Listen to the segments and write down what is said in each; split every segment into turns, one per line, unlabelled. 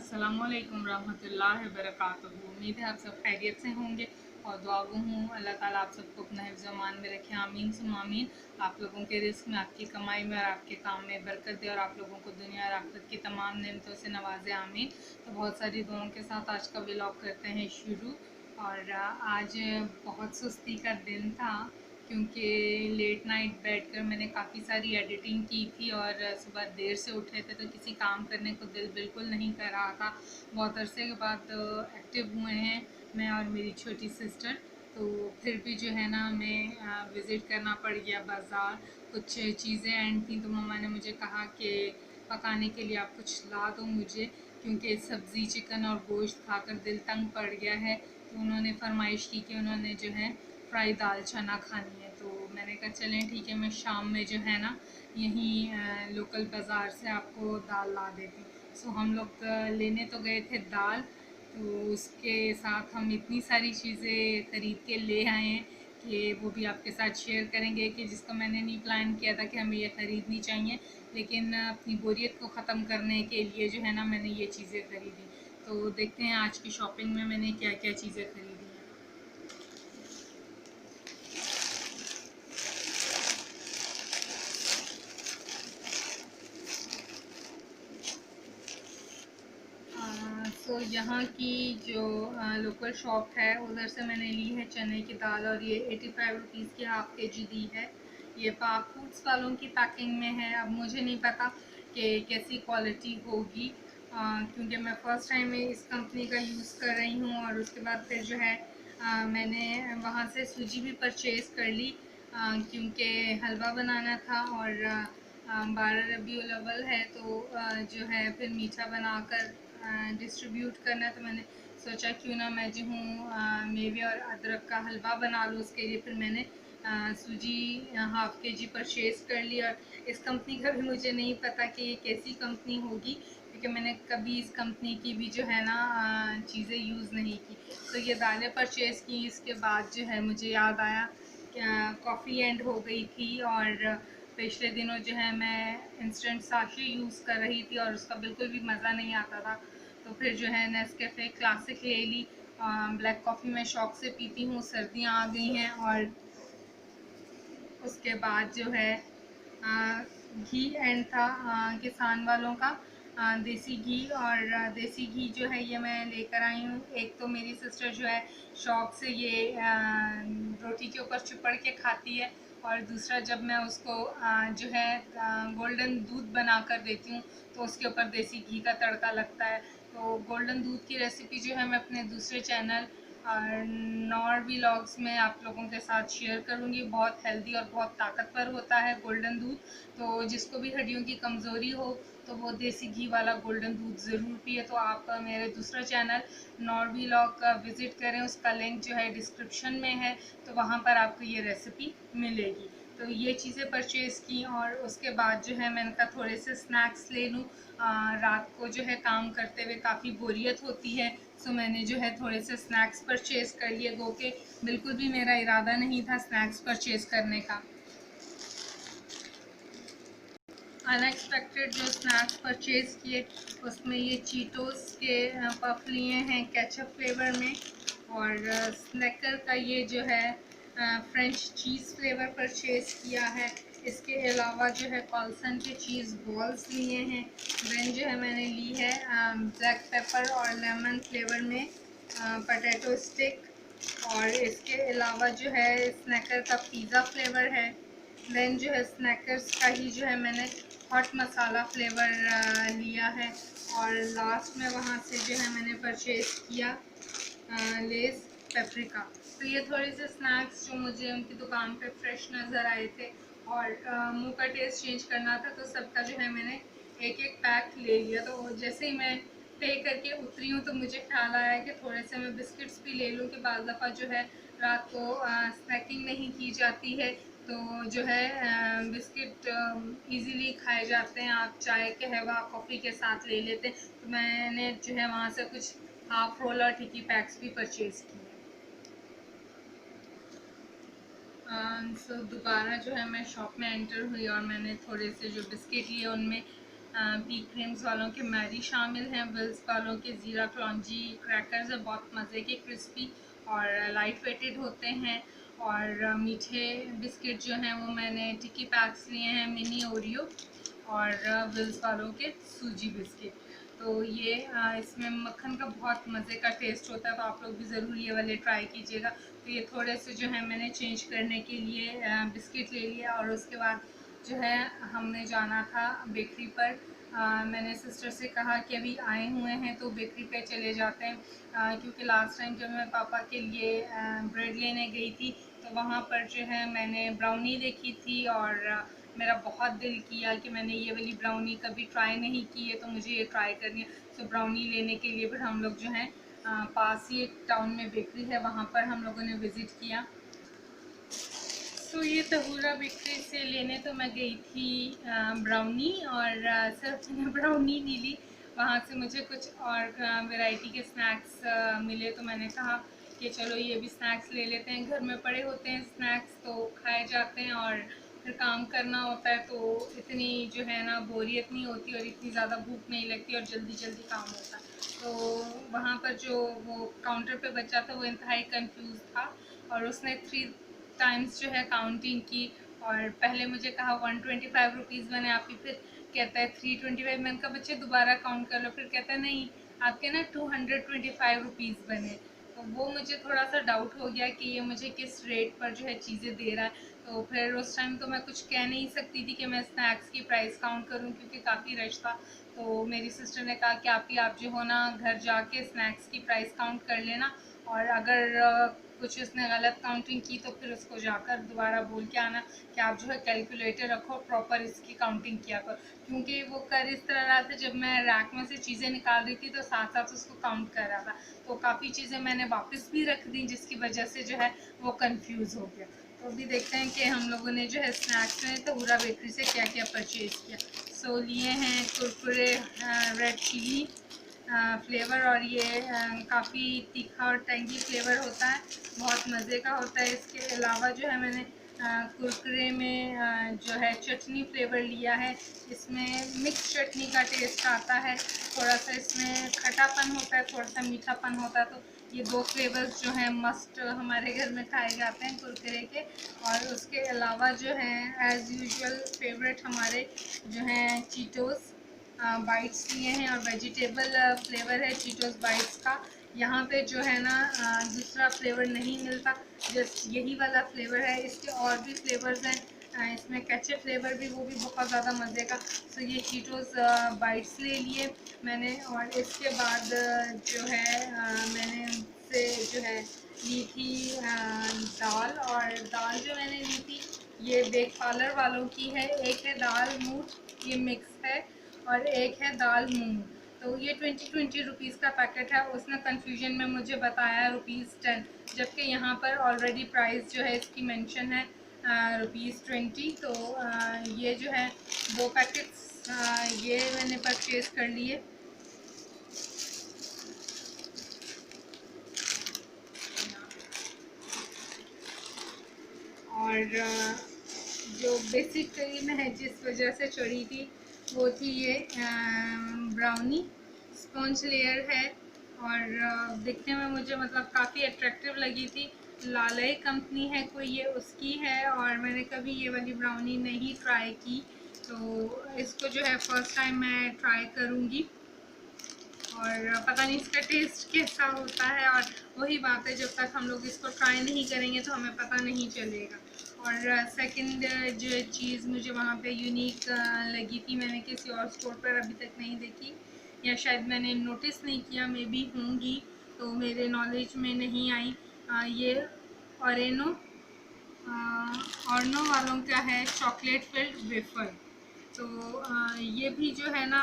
अस्सलामुअलैकुम रहमतुल्लाहि वबरकातुहू। उम्मीद है आप सब खैरियत से होंगे और दुआ गो हूँ अल्लाह ताला आप सबको अपना हिफ्ज़ अमान में रखे। आमीन सुम आमीन। आप लोगों के रिस्क में, आपकी कमाई में और आपके काम में बरकत दे और आप लोगों को दुनिया और आखिरत की तमाम नेमतों से नवाजे। आमीन। तो बहुत सारी दुआओं के साथ आज का व्लॉग करते हैं शुरू। और आज बहुत सुस्ती का दिन था क्योंकि लेट नाइट बैठकर मैंने काफ़ी सारी एडिटिंग की थी और सुबह देर से उठे थे तो किसी काम करने को दिल बिल्कुल नहीं कर रहा था। बहुत अरसे के बाद एक्टिव हुए हैं मैं और मेरी छोटी सिस्टर, तो फिर भी जो है ना हमें विज़िट करना पड़ गया बाज़ार। कुछ चीज़ें एंड थी तो मम्मा ने मुझे कहा कि पकाने के लिए आप कुछ ला दो मुझे, क्योंकि सब्ज़ी चिकन और गोश्त खाकर दिल तंग पड़ गया है। तो उन्होंने फरमाइश की कि उन्होंने जो है फ्राई दाल चना खानी है। तो मैंने कहा चलें ठीक है, मैं शाम में जो है ना यहीं लोकल बाज़ार से आपको दाल ला देती हूँ। सो हम लोग लेने तो गए थे दाल, तो उसके साथ हम इतनी सारी चीज़ें ख़रीद के ले आए हैं कि वो भी आपके साथ शेयर करेंगे कि जिसको मैंने नहीं प्लान किया था कि हमें ये ख़रीदनी चाहिए, लेकिन अपनी बोरियत को ख़त्म करने के लिए जो है ना मैंने ये चीज़ें ख़रीदी। तो देखते हैं आज की शॉपिंग में मैंने क्या क्या चीज़ें ख़रीदी हैं। सो यहाँ की जो लोकल शॉप है उधर से मैंने ली है चने की दाल और ये 85 रुपीज़ की हाफ़ केजी दी है। ये पाक फूड्स वालों की पैकिंग में है। अब मुझे नहीं पता कि कैसी क्वालिटी होगी, क्योंकि मैं फ़र्स्ट टाइम इस कंपनी का यूज़ कर रही हूँ। और उसके बाद फिर जो है मैंने वहाँ से सूजी भी परचेज़ कर ली, क्योंकि हलवा बनाना था और 12 रबीउल अव्वल है तो जो है फिर मीठा बनाकर डिस्ट्रीब्यूट करना है। तो मैंने सोचा क्यों ना मैं जो हूँ मेवे और अदरक का हलवा बना लूँ। उसके लिए फिर मैंने सूजी हाफ़ केजी परचेज़ कर ली। और इस कंपनी का भी मुझे नहीं पता कि ये कैसी कंपनी होगी, क्योंकि मैंने कभी इस कंपनी की भी जो है ना चीज़ें यूज़ नहीं की। तो ये दालें परचेज़ की, इसके बाद जो है मुझे याद आया कॉफ़ी एंड हो गई थी और पिछले दिनों जो है मैं इंस्टेंट साशे यूज़ कर रही थी और उसका बिल्कुल भी मज़ा नहीं आता था। तो फिर जो है नेस्कैफ़े क्लासिक ले ली। ब्लैक कॉफ़ी मैं शौक़ से पीती हूँ, सर्दियाँ आ गई हैं। और उसके बाद जो है घी एंड था किसान वालों का, देसी घी। और देसी घी जो है ये मैं लेकर आई हूँ। एक तो मेरी सिस्टर जो है शौक़ से ये रोटी के ऊपर चिपड़ के खाती है, और दूसरा जब मैं उसको जो है गोल्डन दूध बना कर देती हूँ तो उसके ऊपर देसी घी का तड़का लगता है। तो गोल्डन दूध की रेसिपी जो है मैं अपने दूसरे चैनल नॉर व्लॉग्स में आप लोगों के साथ शेयर करूँगी। बहुत हेल्दी और बहुत ताकतवर होता है गोल्डन दूध। तो जिसको भी हड्डियों की कमज़ोरी हो तो वो देसी घी वाला गोल्डन दूध ज़रूर पिए। तो आप मेरे दूसरा चैनल नॉर व्लॉग का विज़िट करें, उसका लिंक जो है डिस्क्रिप्शन में है, तो वहाँ पर आपको ये रेसिपी मिलेगी। तो ये चीज़ें परचेज़ की और उसके बाद जो है मैंने कहा थोड़े से स्नैक्स ले लूँ। रात को जो है काम करते हुए काफ़ी बोरियत होती है, सो मैंने जो है थोड़े से स्नैक्स परचेज़ कर लिए। गो के बिल्कुल भी मेरा इरादा नहीं था स्नैक्स परचेज़ करने का। अनएक्सपेक्टेड जो स्नैक्स परचेज़ किए उसमें ये चीटोस के पफ लिए हैं केचप फ्लेवर में, और स्नैकर का ये जो है फ्रेंच चीज़ फ्लेवर परचेज़ किया है। इसके अलावा जो है कॉल्सन के चीज़ बॉल्स लिए हैं। देन जो है मैंने ली है ब्लैक पेपर और लेमन फ्लेवर में पोटैटो स्टिक। और इसके अलावा जो है स्नैकर का पिज़्ज़ा फ्लेवर है। देन जो है स्नैकर्स का ही जो है मैंने हॉट मसाला फ्लेवर लिया है। और लास्ट में वहाँ से जो है मैंने परचेज़ किया लेस पेपरिका। तो ये थोड़े से स्नैक्स जो मुझे उनकी दुकान पे फ्रेश नज़र आए थे और मुंह का टेस्ट चेंज करना था, तो सबका जो है मैंने एक एक पैक ले लिया। तो जैसे ही मैं पे करके उतरी हूँ तो मुझे ख्याल आया कि थोड़े से मैं बिस्किट्स भी ले लूँ, कि बाज़ दफ़ा जो है रात को स्नैकिंग नहीं की जाती है तो जो है बिस्किट इजीली खाए जाते हैं। आप चाय कहवा कॉफ़ी के साथ ले लेते हैं। तो मैंने जो है वहाँ से कुछ हाफ रोल और टिकी पैक्स भी परचेज़ किए। सो दोबारा जो है मैं शॉप में एंटर हुई और मैंने थोड़े से जो बिस्किट लिए उनमें बी क्रीम्स वालों के मैरी शामिल हैं, विल्स वालों के ज़ीरा क्लॉन्जी क्रैकर्स है, बहुत मज़े के क्रिस्पी और लाइट वेटेड होते हैं। और मीठे बिस्किट जो हैं वो मैंने टिक्की पैक्स लिए हैं, मिनी ओरियो और विल्स वालों के सूजी बिस्किट। तो ये इसमें मक्खन का बहुत मज़े का टेस्ट होता है, तो आप लोग भी ज़रूर ये वाले ट्राई कीजिएगा। तो ये थोड़े से जो है मैंने चेंज करने के लिए बिस्किट ले लिया, और उसके बाद जो है हमने जाना था बेकरी पर। मैंने सिस्टर से कहा कि अभी आए हुए हैं तो बेकरी पे चले जाते हैं, क्योंकि लास्ट टाइम जब मैं पापा के लिए ब्रेड लेने गई थी तो वहाँ पर जो है मैंने ब्राउनी देखी थी, और मेरा बहुत दिल किया कि मैंने ये वाली ब्राउनी कभी ट्राई नहीं की है, तो मुझे ये ट्राई करनी है। तो ब्राउनी लेने के लिए फिर हम लोग जो है पास ही एक टाउन में बेकरी है, वहाँ पर हम लोगों ने विज़िट किया। तो ये तहूरा बेकरी से लेने तो मैं गई थी ब्राउनी, और सिर्फ मैंने ब्राउनी नहीं ली, वहाँ से मुझे कुछ और वैरायटी के स्नैक्स मिले, तो मैंने कहा कि चलो ये भी स्नैक्स ले लेते हैं। घर में पड़े होते हैं स्नैक्स तो खाए जाते हैं, और फिर काम करना होता है तो इतनी जो है ना बोरियत नहीं होती, और इतनी ज़्यादा भूख नहीं लगती, और जल्दी जल्दी काम होता है। तो वहाँ पर जो वो काउंटर पे बच्चा था वो इंतहाई कंफ्यूज था, और उसने 3 टाइम्स जो है काउंटिंग की, और पहले मुझे कहा 125 रुपीज़ बने आपकी, फिर कहता है 325। मैंने कहा बच्चे दोबारा काउंट कर लो, फिर कहता है नहीं आपके ना 225 रुपीज़ बने। तो वो मुझे थोड़ा सा डाउट हो गया कि ये मुझे किस रेट पर जो है चीज़ें दे रहा है। तो फिर उस टाइम तो मैं कुछ कह नहीं सकती थी कि मैं स्नैक्स की प्राइस काउंट करूं, क्योंकि काफ़ी रश था। तो मेरी सिस्टर ने कहा कि आप जो हो ना घर जाके स्नैक्स की प्राइस काउंट कर लेना, और अगर कुछ उसने गलत काउंटिंग की तो फिर उसको जाकर दोबारा बोल के आना कि आप जो है कैलकुलेटर रखो, प्रॉपर इसकी काउंटिंग किया करो। क्योंकि वो कर इस तरह रहा था, जब मैं रैक में से चीज़ें निकाल रही थी तो साथ साथ उसको काउंट कर रहा था, तो काफ़ी चीज़ें मैंने वापस भी रख दी, जिसकी वजह से जो है वो कंफ्यूज हो गया। तो अभी देखते हैं कि हम लोगों ने जो है स्नैक्स में तहूरा बेकरी से क्या क्या परचेज़ किया। सो लिए हैं कुरकुरे रेड चिली फ्लेवर, और ये काफ़ी तीखा और टेंगी फ्लेवर होता है, बहुत मज़े का होता है। इसके अलावा जो है मैंने कुरकुरे में जो है चटनी फ्लेवर लिया है, इसमें मिक्स चटनी का टेस्ट आता है, थोड़ा सा इसमें खटापन होता है, थोड़ा सा मीठापन होता है। तो ये 2 फ्लेवर्स जो हैं मस्ट हमारे घर में खाए जाते हैं कुरकुरे के। और उसके अलावा जो है एज़ यूजुअल फेवरेट हमारे जो हैं चीटोस बाइट्स लिए हैं, और वेजिटेबल फ्लेवर है चीटोस बाइट्स का। यहाँ पे जो है ना दूसरा फ्लेवर नहीं मिलता, जस्ट यही वाला फ्लेवर है। इसके और भी फ्लेवर्स हैं, इसमें केचप फ्लेवर भी, वो भी बहुत ज़्यादा मज़े का। तो ये चीटोस बाइट्स ले लिए मैंने, और इसके बाद जो है मैंने उनसे जो है ली थी दाल, और दाल जो मैंने ली थी ये बेक पार्लर वालों की है। एक है दाल मूट, ये मिक्स है, और एक है दाल मूंग। तो ये 20 रुपीज़ का पैकेट है। उसने कन्फ्यूजन में मुझे बताया ₹10, जबकि यहाँ पर ऑलरेडी प्राइस जो है इसकी मेंशन है ₹20। तो ये जो है 2 पैकेट्स ये मैंने परचेज़ कर लिए। और जो बेसिक क्रीम है जिस वजह से चढ़ी थी वो थी ये ब्राउनी स्पॉन्ज लेयर है, और दिखने में मुझे मतलब काफ़ी अट्रैक्टिव लगी थी। लालय कंपनी है कोई, ये उसकी है, और मैंने कभी ये वाली ब्राउनी नहीं ट्राई की, तो इसको जो है फर्स्ट टाइम मैं ट्राई करूँगी, और पता नहीं इसका टेस्ट कैसा होता है। और वही बात है, जब तक हम लोग इसको ट्राई नहीं करेंगे तो हमें पता नहीं चलेगा। और सेकंड जो चीज़ मुझे वहाँ पे यूनिक लगी थी, मैंने किसी और स्टोर पर अभी तक नहीं देखी, या शायद मैंने नोटिस नहीं किया, मे बी होंगी तो मेरे नॉलेज में नहीं आई। ये ऑरेनो ऑर्नो वालों का है चॉकलेट फिल्ड वेफर। तो ये भी जो है ना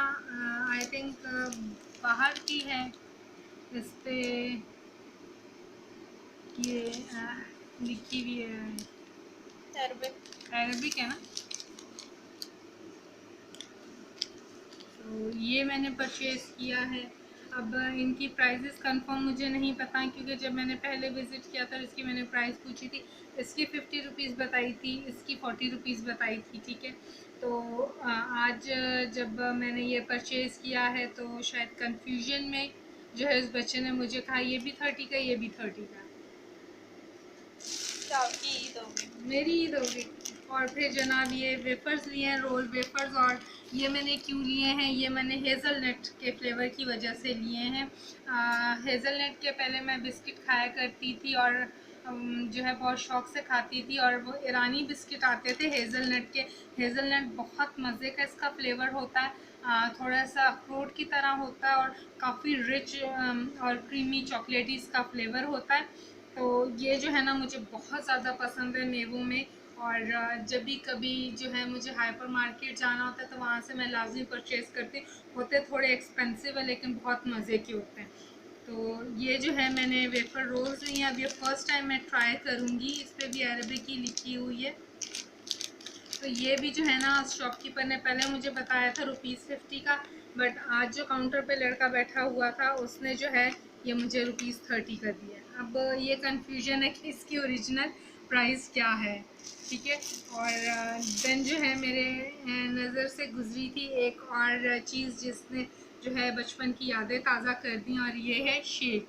आई थिंक बाहर की है। इस पे ये लिखी हुई है, अरबिक है ना। तो ये मैंने परचेज़ किया है। अब इनकी प्राइसेस कंफर्म मुझे नहीं पता, क्योंकि जब मैंने पहले विज़िट किया था इसकी मैंने प्राइस पूछी थी, इसकी 50 रुपीज़ बताई थी, इसकी 40 रुपीज़ बताई थी, ठीक है। तो आज जब मैंने ये परचेज़ किया है तो शायद कंफ्यूजन में जो है उस बच्चे ने मुझे कहा ये भी 30 का, ये भी 30 का।
क्या आपकी ईद होगी?
मेरी ईद हो गई। और फिर जनाब ये वेफर्स लिए हैं, रोल वेफर्स, और ये मैंने क्यों लिए हैं, ये मैंने हेज़लनट के फ्लेवर की वजह से लिए हैं। हेज़लनट के पहले मैं बिस्किट खाया करती थी और जो है बहुत शौक़ से खाती थी, और वो ईरानी बिस्किट आते थे हेज़लनट के। हेज़लनट बहुत मज़े का इसका फ्लेवर होता है, थोड़ा सा अखरोट की तरह होता है और काफ़ी रिच और क्रीमी चॉकलेटी इसका फ्लेवर होता है। तो ये जो है ना मुझे बहुत ज़्यादा पसंद है मेवों में। और जब भी कभी जो है मुझे हाइपर मार्केट जाना होता है तो वहाँ से मैं लाजमी परचेज़ करती हूँ। होते थोड़े एक्सपेंसिव है लेकिन बहुत मज़े के होते हैं। तो ये जो है मैंने वेफर रोल्स ली हैं। अब ये फ़र्स्ट टाइम मैं ट्राई करूँगी। इस पर भी अरबिक की लिखी हुई है। तो ये भी जो है ना शॉपकीपर ने पहले मुझे बताया था ₹50 का, बट आज जो काउंटर पे लड़का बैठा हुआ था उसने जो है ये मुझे ₹30 का दिया। अब ये कन्फ्यूजन है कि इसकी ओरिजिनल प्राइस क्या है, ठीक है। और देन जो है मेरे नज़र से गुजरी थी एक और चीज़ जिसने जो है बचपन की यादें ताज़ा कर दी, और ये है शेक।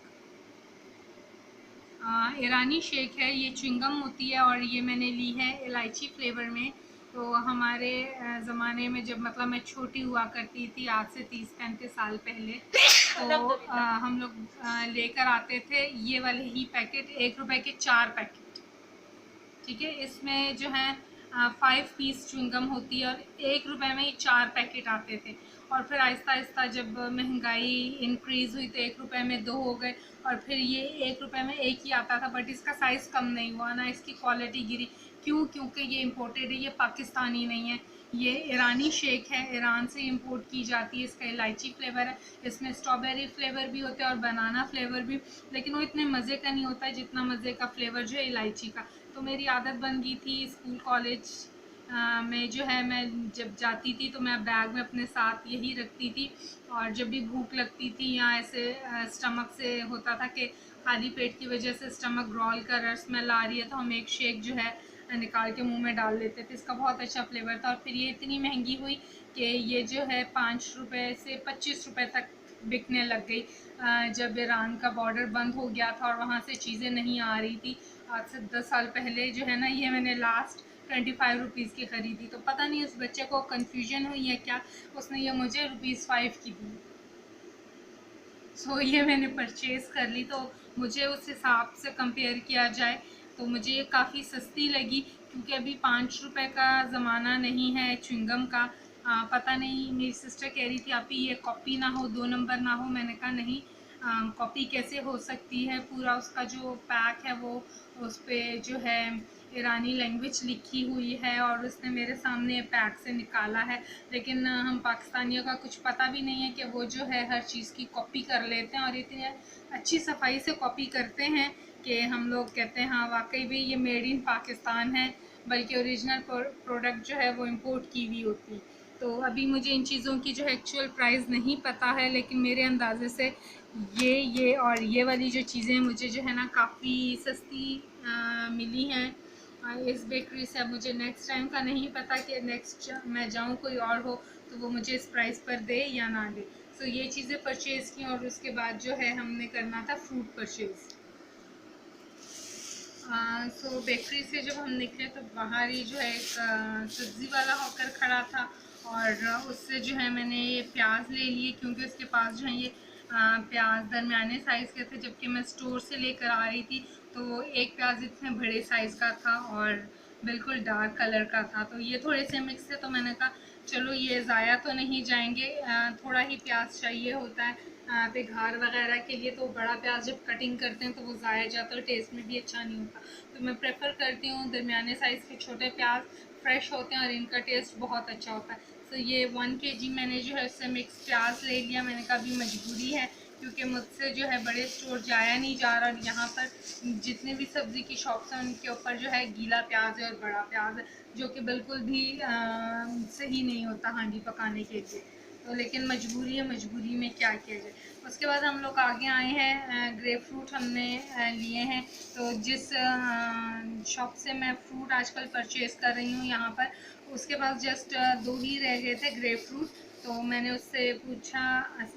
ईरानी शेक है, ये च्युइंगम होती है और ये मैंने ली है इलायची फ्लेवर में। तो हमारे ज़माने में जब मतलब मैं छोटी हुआ करती थी, आज से 30-35 साल पहले, तो हम लोग लेकर आते थे ये वाले ही पैकेट, ₹1 के 4 पैकेट, ठीक है। इसमें जो है 5 पीस च्युइंगम होती है और ₹1 में ये 4 पैकेट आते थे। और फिर आहिस्ता आहिस्ता जब महंगाई इंक्रीज़ हुई तो ₹1 में 2 हो गए, और फिर ये ₹1 में 1 ही आता था, बट इसका साइज़ कम नहीं हुआ, ना इसकी क्वालिटी गिरी। क्यों? क्योंकि ये इम्पोर्टेड है, ये पाकिस्तानी नहीं है। ये ईरानी शेक है, ईरान से इंपोर्ट की जाती है। इसका इलायची फ्लेवर है, इसमें स्ट्रॉबेरी फ्लेवर भी होता है और बनाना फ्लेवर भी, लेकिन वो इतने मज़े का नहीं होता है जितना मज़े का फ्लेवर जो है इलायची का। तो मेरी आदत बन गई थी स्कूल कॉलेज में जो है मैं जब जाती थी तो मैं बैग में अपने साथ यही रखती थी। और जब भी भूख लगती थी या ऐसे स्टमक से होता था कि खाली पेट की वजह से स्टमक ग्रॉल कर रहा, स्मेल आ रही है, तो हम एक शेक जो है निकाल के मुंह में डाल लेते थे। इसका बहुत अच्छा फ्लेवर था। और फिर ये इतनी महंगी हुई कि ये जो है ₹5 से ₹25 तक बिकने लग गई जब ईरान का बॉर्डर बंद हो गया था और वहाँ से चीज़ें नहीं आ रही थी। आज से 10 साल पहले जो है ना ये मैंने लास्ट ₹25 की ख़रीदी। तो पता नहीं उस बच्चे को कन्फ्यूजन हुई है क्या, उसने ये मुझे ₹5 की दी। सो ये मैंने परचेज़ कर ली। तो मुझे उस हिसाब से कंपेयर किया जाए तो मुझे ये काफ़ी सस्ती लगी, क्योंकि अभी ₹5 का ज़माना नहीं है च्युइंगम का। पता नहीं, मेरी सिस्टर कह रही थी आपी ये कॉपी ना हो, 2 नंबर ना हो। मैंने कहा नहीं, कॉपी कैसे हो सकती है, पूरा उसका जो पैक है वो उस पर जो है ईरानी लैंग्वेज लिखी हुई है और उसने मेरे सामने पैक से निकाला है। लेकिन हम पाकिस्तानियों का कुछ पता भी नहीं है कि वो जो है हर चीज़ की कॉपी कर लेते हैं और इतनी अच्छी सफाई से कॉपी करते हैं कि हम लोग कहते हैं हाँ वाकई भी ये मेड इन पाकिस्तान है, बल्कि ओरिजिनल प्रोडक्ट जो है वो इम्पोर्ट की हुई होती है। तो अभी मुझे इन चीज़ों की जो है एक्चुअल प्राइस नहीं पता है, लेकिन मेरे अंदाजे से ये और ये वाली जो चीज़ें मुझे जो है ना काफ़ी सस्ती मिली हैं इस बेकरी से। अब मुझे नेक्स्ट टाइम का नहीं पता कि नेक्स्ट मैं जाऊँ कोई और हो तो वो मुझे इस प्राइस पर दे या ना दे। सो ये चीज़ें परचेज़ की और उसके बाद जो है हमने करना था फ्रूट परचेज़। सो बेकरी से जब हम निकले तो बाहर ही जो है एक सब्ज़ी वाला होकर खड़ा था और उससे जो है मैंने ये प्याज ले लिए, क्योंकि उसके पास जो है ये प्याज दरमियाने साइज़ के थे, जबकि मैं स्टोर से लेकर आ रही थी तो एक प्याज इतने बड़े साइज़ का था और बिल्कुल डार्क कलर का था। तो ये थोड़े से मिक्स थे, तो मैंने कहा चलो ये ज़ाया तो नहीं जाएंगे, थोड़ा ही प्याज चाहिए होता है बेघार वगैरह के लिए। तो बड़ा प्याज जब कटिंग करते हैं तो वो ज़ाया जाता है, तो टेस्ट में भी अच्छा नहीं होता। तो मैं प्रेफर करती हूँ दरमियाने साइज़ के छोटे प्याज, फ्रेश होते हैं और इनका टेस्ट बहुत अच्छा होता है। तो ये 1 kg मैंने जो है उससे मिक्स प्याज ले लिया। मैंने कहा अभी मजबूरी है, क्योंकि मुझसे जो है बड़े स्टोर जाया नहीं जा रहा, और यहाँ पर जितने भी सब्ज़ी की शॉप्स हैं उनके ऊपर जो है गीला प्याज है और बड़ा प्याज है, जो कि बिल्कुल भी सही नहीं होता हांडी पकाने के लिए। तो लेकिन मजबूरी है, मजबूरी में क्या किया जाए। उसके बाद हम लोग आगे आए हैं, ग्रेप फ्रूट हमने लिए हैं। तो जिस शॉप से मैं फ्रूट आजकल परचेज़ कर रही हूँ यहाँ पर, उसके पास जस्ट 2 ही रह गए थे ग्रेप फ्रूट। तो मैंने उससे पूछा,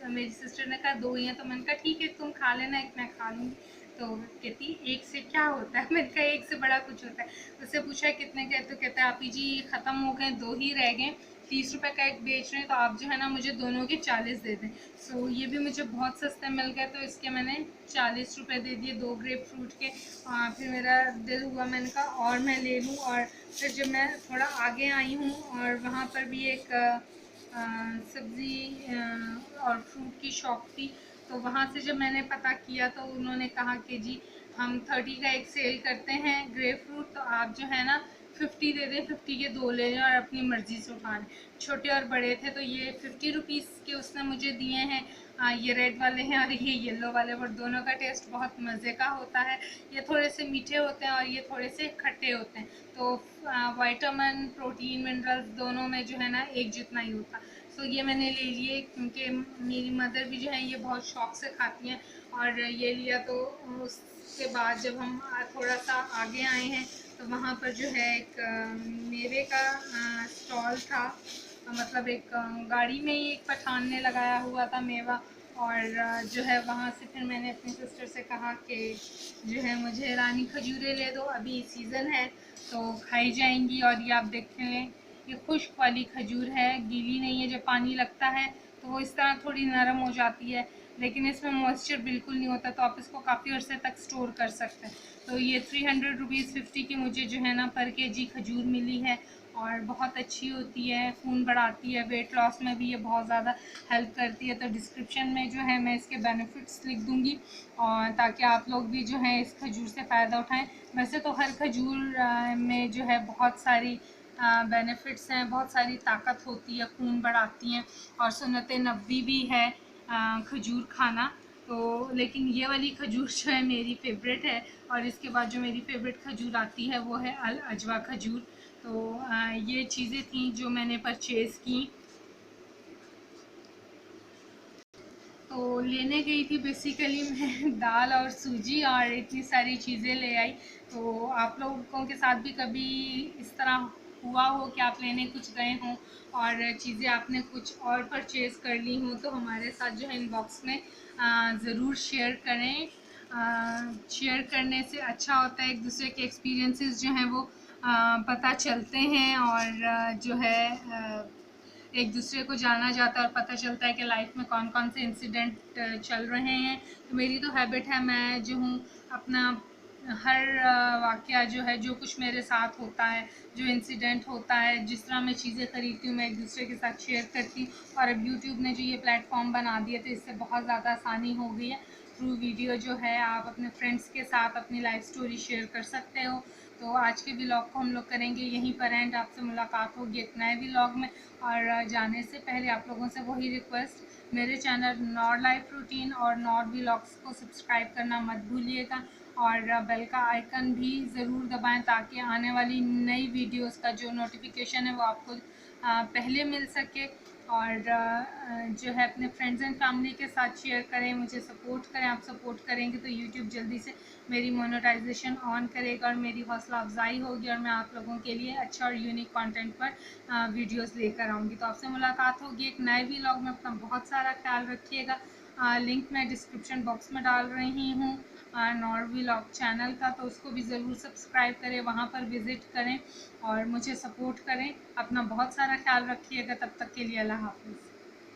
मेरी सिस्टर ने कहा 2 ही हैं, तो मैंने कहा ठीक है तुम खा लेना, एक मैं खा लूँगी। तो कहती एक से क्या होता है, मैंने कहा एक से बड़ा कुछ होता है। उससे पूछा कितने के, तो कहता है आप ही जी ख़त्म हो गए, 2 ही रह गए, 30 रुपये का एक बेच रहे हैं, तो आप जो है ना मुझे दोनों के 40 दे दें। सो ये भी मुझे बहुत सस्ते मिल गए, तो इसके मैंने 40 रुपये दे दिए 2 ग्रेप फ्रूट के। फिर मेरा दिल हुआ, मैंने कहा और मैं ले लूँ। और फिर जब मैं थोड़ा आगे आई हूँ और वहाँ पर भी एक सब्ज़ी और फ्रूट की शॉप थी, तो वहाँ से जब मैंने पता किया तो उन्होंने कहा कि जी हम 30 का एक सेल करते हैं ग्रेप फ्रूट, तो आप जो है ना 50 दे दें, 50 के 2 ले लें और अपनी मर्ज़ी से उठा लें। छोटे और बड़े थे, तो ये 50 रुपीज़ के उसने मुझे दिए हैं। ये रेड वाले हैं और ये येलो वाले, पर दोनों का टेस्ट बहुत मज़े का होता है। ये थोड़े से मीठे होते हैं और ये थोड़े से खट्टे होते हैं। तो विटामिन, प्रोटीन, मिनरल्स दोनों में जो है ना एक जितना ही होता। तो ये मैंने ले लिए क्योंकि मेरी मदर भी जो है ये बहुत शौक से खाती हैं, और ये लिया। तो उसके बाद जब हम थोड़ा सा आगे आए हैं, तो वहाँ पर जो है एक मेवे का स्टॉल था। मतलब एक गाड़ी में ही एक पठान ने लगाया हुआ था मेवा। और जो है वहाँ से फिर मैंने अपनी सिस्टर से कहा कि जो है मुझे रानी खजूरें ले दो, अभी सीज़न है तो खाई जाएंगी। और ये आप देख लें, ये खुश्क वाली खजूर है, गीली नहीं है। जब पानी लगता है तो वो इस तरह थोड़ी नरम हो जाती है, लेकिन इसमें मॉइस्चर बिल्कुल नहीं होता, तो आप इसको काफ़ी अर्से तक स्टोर कर सकते हैं। तो ये 300 रुपीज़ 50 की मुझे जो है ना पर केजी खजूर मिली है, और बहुत अच्छी होती है, खून बढ़ाती है, वेट लॉस में भी ये बहुत ज़्यादा हेल्प करती है। तो डिस्क्रिप्शन में जो है मैं इसके बेनिफिट्स लिख दूँगी, और ताकि आप लोग भी जो है इस खजूर से फ़ायदा उठाएं। वैसे तो हर खजूर में जो है बहुत सारी बेनिफिट्स हैं, बहुत सारी ताकत होती है, खून बढ़ाती हैं, और सुन्नत नबवी भी है खजूर खाना। तो लेकिन ये वाली खजूर जो है मेरी फ़ेवरेट है। और इसके बाद जो मेरी फ़ेवरेट खजूर आती है वो है अल अजवा खजूर। तो ये चीज़ें थी जो मैंने परचेज़ की। तो लेने गई थी बेसिकली मैं दाल और सूजी, और इतनी सारी चीज़ें ले आई। तो आप लोगों के साथ भी कभी इस तरह हुआ हो कि आप लेने कुछ गए हों और चीज़ें आपने कुछ और परचेज़ कर ली हों, तो हमारे साथ जो है इनबॉक्स में ज़रूर शेयर करें। शेयर करने से अच्छा होता है, एक दूसरे के एक्सपीरियंसेस जो हैं वो पता चलते हैं, और जो है एक दूसरे को जाना जाता है और पता चलता है कि लाइफ में कौन कौन से इंसिडेंट चल रहे हैं। तो मेरी तो हैबिट है, मैं जो हूँ अपना हर वाक़या जो है, जो कुछ मेरे साथ होता है, जो इंसिडेंट होता है, जिस तरह मैं चीज़ें ख़रीदती हूँ, मैं एक दूसरे के साथ शेयर करती हूँ। और अब यूट्यूब ने जो ये प्लेटफॉर्म बना दिया, तो इससे बहुत ज़्यादा आसानी हो गई है। थ्रू वीडियो जो है आप अपने फ्रेंड्स के साथ अपनी लाइफ स्टोरी शेयर कर सकते हो। तो आज के व्लॉग को हम लोग करेंगे यहीं पर एंड। आपसे मुलाकात होगी एक नए व्लॉग में। और जाने से पहले आप लोगों से वही रिक्वेस्ट, मेरे चैनल नॉर लाइफ रूटीन और नॉर व्लॉग्स को सब्सक्राइब करना मत भूलिएगा, और बेल का आइकन भी ज़रूर दबाएं, ताकि आने वाली नई वीडियोस का जो नोटिफिकेशन है वो आपको पहले मिल सके। और जो है अपने फ्रेंड्स एंड फैमिली के साथ शेयर करें, मुझे सपोर्ट करें। आप सपोर्ट करेंगे तो यूट्यूब जल्दी से मेरी मोनेटाइजेशन ऑन करेगा और मेरी हौसला अफजाई होगी, और मैं आप लोगों के लिए अच्छा और यूनिक कंटेंट पर वीडियोस लेकर आऊँगी। तो आपसे मुलाकात होगी एक नए व्लॉग में। अपना बहुत सारा ख्याल रखिएगा। लिंक मैं डिस्क्रिप्शन बॉक्स में डाल रही हूँ नॉर व्लॉग चैनल का, तो उसको भी ज़रूर सब्सक्राइब करें, वहाँ पर विज़िट करें और मुझे सपोर्ट करें। अपना बहुत सारा ख्याल रखिएगा। तब तक के लिए अल्लाह हाफ़िज़।